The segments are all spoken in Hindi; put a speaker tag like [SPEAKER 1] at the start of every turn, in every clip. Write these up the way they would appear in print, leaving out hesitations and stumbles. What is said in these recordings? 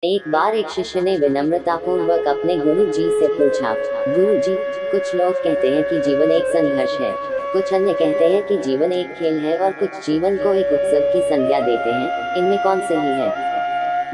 [SPEAKER 1] एक बार एक शिष्य ने विनम्रतापूर्वक अपने गुरु जी से पूछा, गुरु जी, कुछ लोग कहते हैं कि जीवन एक संघर्ष है, कुछ अन्य कहते हैं कि जीवन एक खेल है और कुछ जीवन को एक उत्सव की संज्ञा देते हैं, इनमें कौन सही है?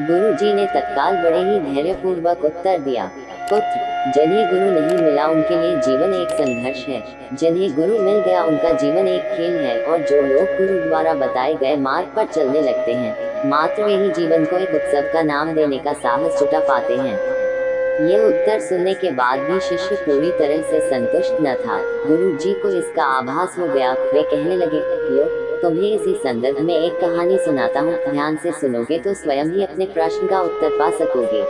[SPEAKER 1] गुरु जी ने तत्काल बड़े ही धैर्यपूर्वक उत्तर दिया, पुत्र, जिन्हें गुरु नहीं मिला उनके लिए जीवन एक संघर्ष है, जिन्हें गुरु मिल गया उनका जीवन एक खेल है, और जो लोग गुरु द्वारा बताए गए मार्ग पर चलने लगते हैं, मात्र वे ही जीवन को एक उत्सव का नाम देने का साहस जुटा पाते हैं। यह उत्तर सुनने के बाद भी शिष्य पूरी तरह से संतुष्ट न था। गुरु जी को इसका आभास हो गया। वे कहने लगे, लो, तुम्हें इसी संदर्भ में एक कहानी सुनाता हूँ, ध्यान से सुनोगे तो स्वयं ही अपने प्रश्न का उत्तर पा सकोगे।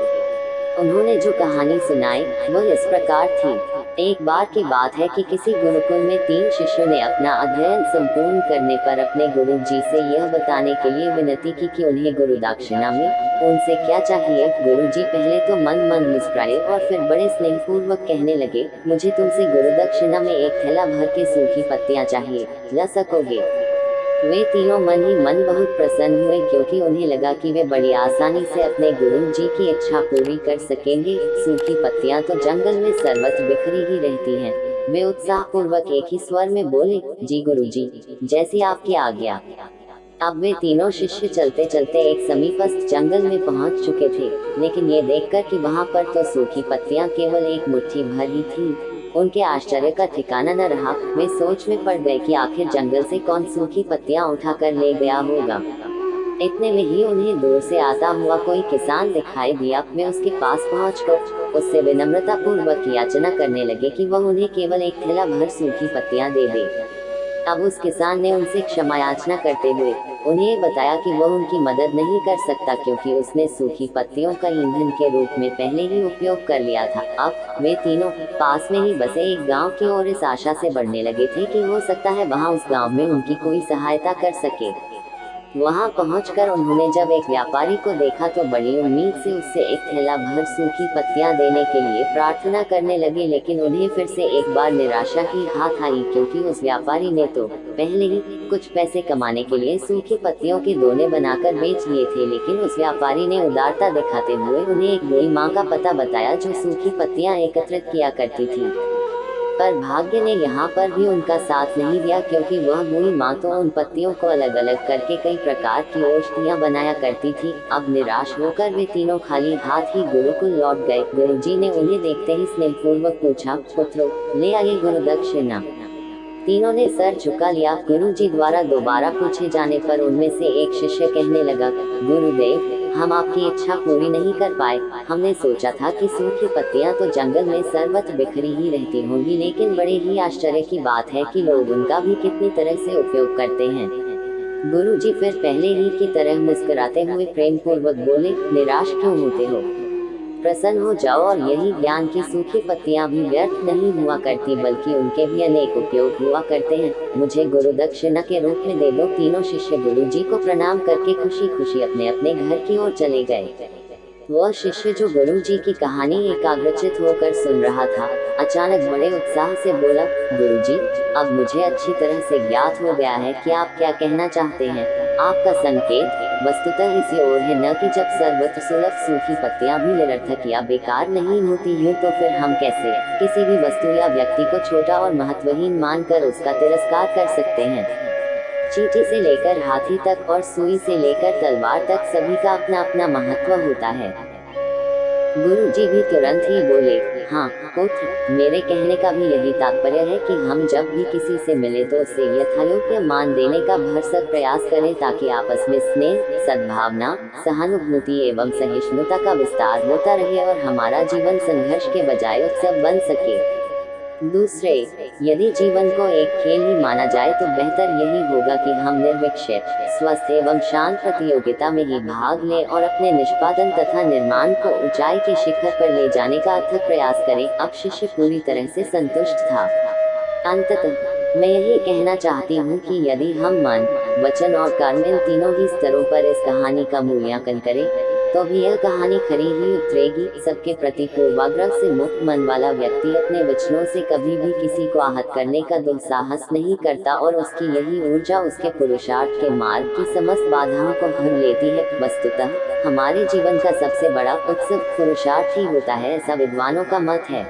[SPEAKER 1] उन्होंने जो कहानी सुनाई वह इस प्रकार थी। एक बार की बात है कि किसी गुरुकुल में 3 शिष्यों ने अपना अध्ययन संपूर्ण करने पर अपने गुरु जी से यह बताने के लिए विनती की कि उन्हें गुरु दक्षिणा में उनसे क्या चाहिए। गुरु जी पहले तो मन मन मुस्कुराए और फिर बड़े स्नेहपूर्वक कहने लगे, मुझे तुमसे गुरु दक्षिणा में एक थैला भर के सूखी पत्तियां चाहिए, ला सकोगे? वे तीनों मन ही मन बहुत प्रसन्न हुए, क्योंकि उन्हें लगा कि वे बड़ी आसानी से अपने गुरु जी की इच्छा पूरी कर सकेंगे। सूखी पत्तियां तो जंगल में सर्वत्र बिखरी ही रहती हैं। वे उत्साहपूर्वक एक ही स्वर में बोले, जी गुरु जी, जैसी आपकी आज्ञा। अब वे तीनों शिष्य चलते चलते एक समीपस्थ जंगल में पहुंच चुके थे, लेकिन ये देखकर कि वहां पर तो सूखी पत्तियां केवल एक मुट्ठी भर ही थी, उनके आश्चर्य का ठिकाना न रहा। वे सोच में पड़ गए कि आखिर जंगल से कौन सूखी पत्तियां उठाकर ले गया होगा। इतने में ही उन्हें दूर से आता हुआ कोई किसान दिखाई दिया। वे उसके पास पहुंचकर उससे विनम्रता पूर्वक याचना करने लगे कि वह उन्हें केवल एक थैला भर सूखी पत्तियां दे दे। अब उस किसान ने उनसे क्षमा याचना करते हुए उन्हें बताया कि वह उनकी मदद नहीं कर सकता, क्योंकि उसने सूखी पत्तियों का ईंधन के रूप में पहले ही उपयोग कर लिया था। अब वे तीनों पास में ही बसे एक गांव की ओर इस आशा से बढ़ने लगे थे कि हो सकता है वहां उस गांव में उनकी कोई सहायता कर सके। वहां पहुंचकर उन्होंने जब एक व्यापारी को देखा तो बड़ी उम्मीद से उससे एक थैला भर सूखी पत्तियां देने के लिए प्रार्थना करने लगे, लेकिन उन्हें फिर से एक बार निराशा ही हाथ आई, क्योंकि उस व्यापारी ने तो पहले ही कुछ पैसे कमाने के लिए सूखी पत्तियों के दोने बनाकर बेच लिए थे। लेकिन उस व्यापारी ने उदारता दिखाते हुए उन्हें एक बूढ़ी माँ का पता बताया जो सूखी पत्तियां एकत्रित किया करती थी। पर भाग्य ने यहाँ पर भी उनका साथ नहीं दिया, क्योंकि वह बूढ़ी माँ तो उन पत्तियों को अलग अलग करके कई प्रकार की औषधियाँ बनाया करती थी। अब निराश होकर वे तीनों खाली हाथ ही गुरुकुल लौट गए। गुरुजी ने उन्हें देखते ही स्नेहपूर्वक पूछा, पुत्रों, ले आइए गुरु दक्षिणा। तीनों ने सर झुका लिया। गुरुजी द्वारा दोबारा पूछे जाने पर उनमें से एक शिष्य कहने लगा, गुरुदेव, हम आपकी इच्छा पूरी नहीं कर पाए। हमने सोचा था कि सूखी पत्तियां तो जंगल में सर्वत्र बिखरी ही रहती होंगी, लेकिन बड़े ही आश्चर्य की बात है कि लोग उनका भी कितनी तरह से उपयोग करते हैं। गुरुजी फिर पहले ही की तरह मुस्कुराते हुए प्रेम पूर्वक बोले, निराश क्यों होते हो? प्रसन्न हो जाओ, और यही ज्ञान की सूखी पत्तियां भी व्यर्थ नहीं हुआ करती, बल्कि उनके भी अनेक उपयोग हुआ करते हैं। मुझे गुरु दक्षिणा के रूप में दे दो। तीनों शिष्य गुरु जी को प्रणाम करके खुशी खुशी अपने अपने घर की ओर चले गए। वह शिष्य जो गुरु जी की कहानी एकाग्रचित होकर सुन रहा था, अचानक बड़े उत्साह से बोला, गुरु जी, अब मुझे अच्छी तरह से ज्ञात हो गया है कि आप क्या कहना चाहते हैं। आपका संकेत वस्तुतः इसी ओर है, न कि जब सर्वत्र सुलभ सूखी पत्तियां भी निरर्थक या बेकार नहीं होती हैं, तो फिर हम कैसे किसी भी वस्तु या व्यक्ति को छोटा और महत्वहीन मानकर उसका तिरस्कार कर सकते हैं। चींटी से लेकर हाथी तक और सुई से लेकर तलवार तक सभी का अपना अपना महत्व होता है। गुरु जी भी तुरंत ही बोले, हाँ पुत्र, मेरे कहने का भी यही तात्पर्य है कि हम जब भी किसी से मिले तो उसे यथायोग्य मान देने का भरसक प्रयास करें, ताकि आपस में स्नेह, सद्भावना, सहानुभूति एवं सहिष्णुता का विस्तार होता रहे और हमारा जीवन संघर्ष के बजाय उत्सव बन सके। दूसरे, यदि जीवन को एक खेल ही माना जाए तो बेहतर यही होगा कि हम निर्विक्षेप, स्वस्थ एवं शांत प्रतियोगिता में ही भाग लें और अपने निष्पादन तथा निर्माण को ऊंचाई के शिखर पर ले जाने का अथक प्रयास करें। अब शिष्य पूरी तरह से संतुष्ट था। अंततः मैं यही कहना चाहती हूँ कि यदि हम मन, वचन और कर्म इन तीनों ही स्तरों पर इस कहानी का मूल्यांकन करें, तो भी यह कहानी खरी ही उतरेगी। सबके प्रति पूर्वाग्रह से मुक्त मन वाला व्यक्ति अपने वचनों से कभी भी किसी को आहत करने का दुस्साहस नहीं करता और उसकी यही ऊर्जा उसके पुरुषार्थ के मार्ग की समस्त बाधाओं को भर लेती है। वस्तुतः हमारे जीवन का सबसे बड़ा उत्सव पुरुषार्थ ही होता है, ऐसा विद्वानों का मत है।